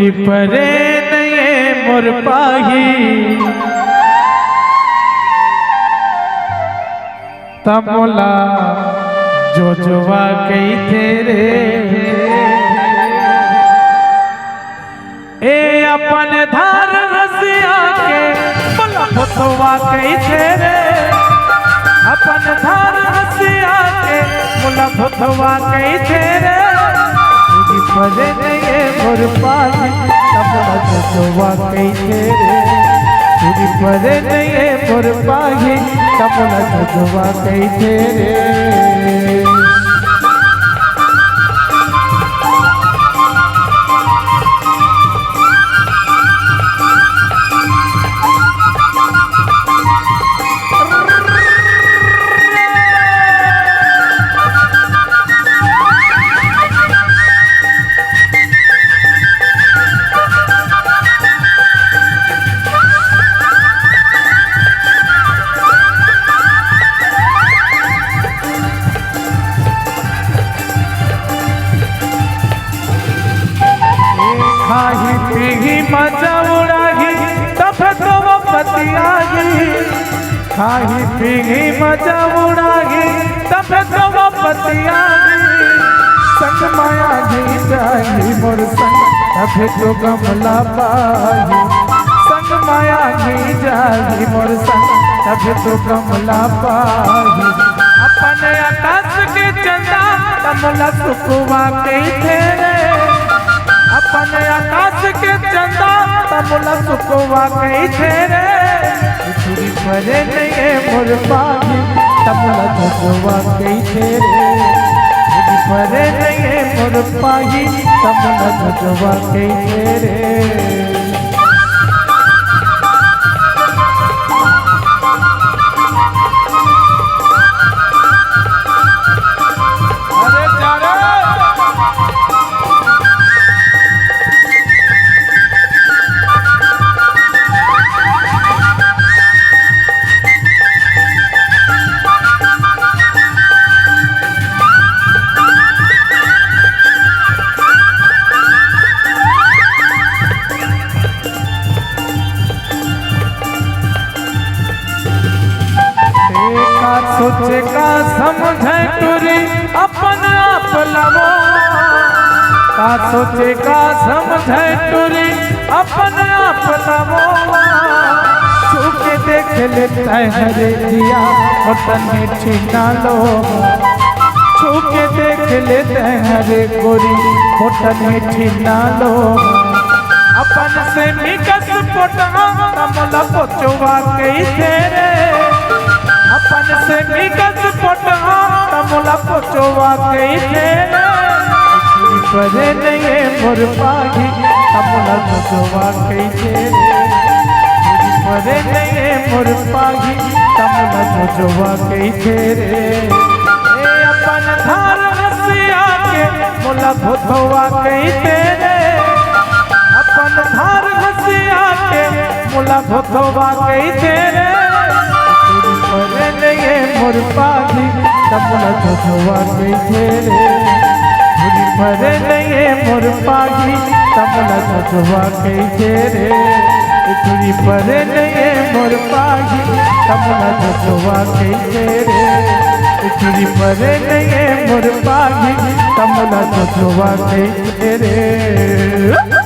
छुरी परे नये मोर पाही तमोला जो जोवा कई तेरे ए अपन धार रसिया के बोला फतवा कई तेरे अपन धार रसिया के बोला फतवा कई तेरे छुरी परे नये मोर पाही तमोला जो जोवा कई तेरे छुरी परे नये मोर पाही तमोला जो जोवा कई तेरे खाही पीही मजा उड़ाही तब तो वो पतियागी खाही पीही मजा उड़ाही तब तो वो पतियागी संग माया जी जाही मोर संग तब तो कमला पाही संग माया जी जाही मोर संग तब तो कमला पाही अपने आकाश के चंदा कमला सुखवा के तेरे अपने आकाश के चंदा तमोला सुखवा कई तेरे छुरी परे नये मोर पाही तमोला सुखवा कई तेरे छुरी परे नये मोर पाही तमोला सुखवा कई तेरे सोचे का समझे टूरी अपन आप लवो का सोचे का समझे टूरी अपन आप लवो छूके देख लेता है रे दिया वतन छीना लो छूके देख लेते हैं रे गोरी वतन छीना लो अपन से निकस पोटना तमला पोचवा कई तेरे अपन से निकस पोटना तमोला पोचवा कई तेरे छुरी परे नये मोर पाही तमोला पोचवा कई तेरे छुरी परे नये मोर पाही तमोला पोचवा कई तेरे ए अपन धार रसिया के मोला पोचवा कई तेरे अपन धार रसिया के मोला पोचवा कई तेरे परे नये मोर पाही तमोला जोवा कई तेरे छुरी परे नये मोर पाही तमोला जोवा कई तेरे छुरी परे नये मोर पाही तमोला जोवा कई तेरे छुरी परे नये मोर पाही तमोला जोवा कई तेरे।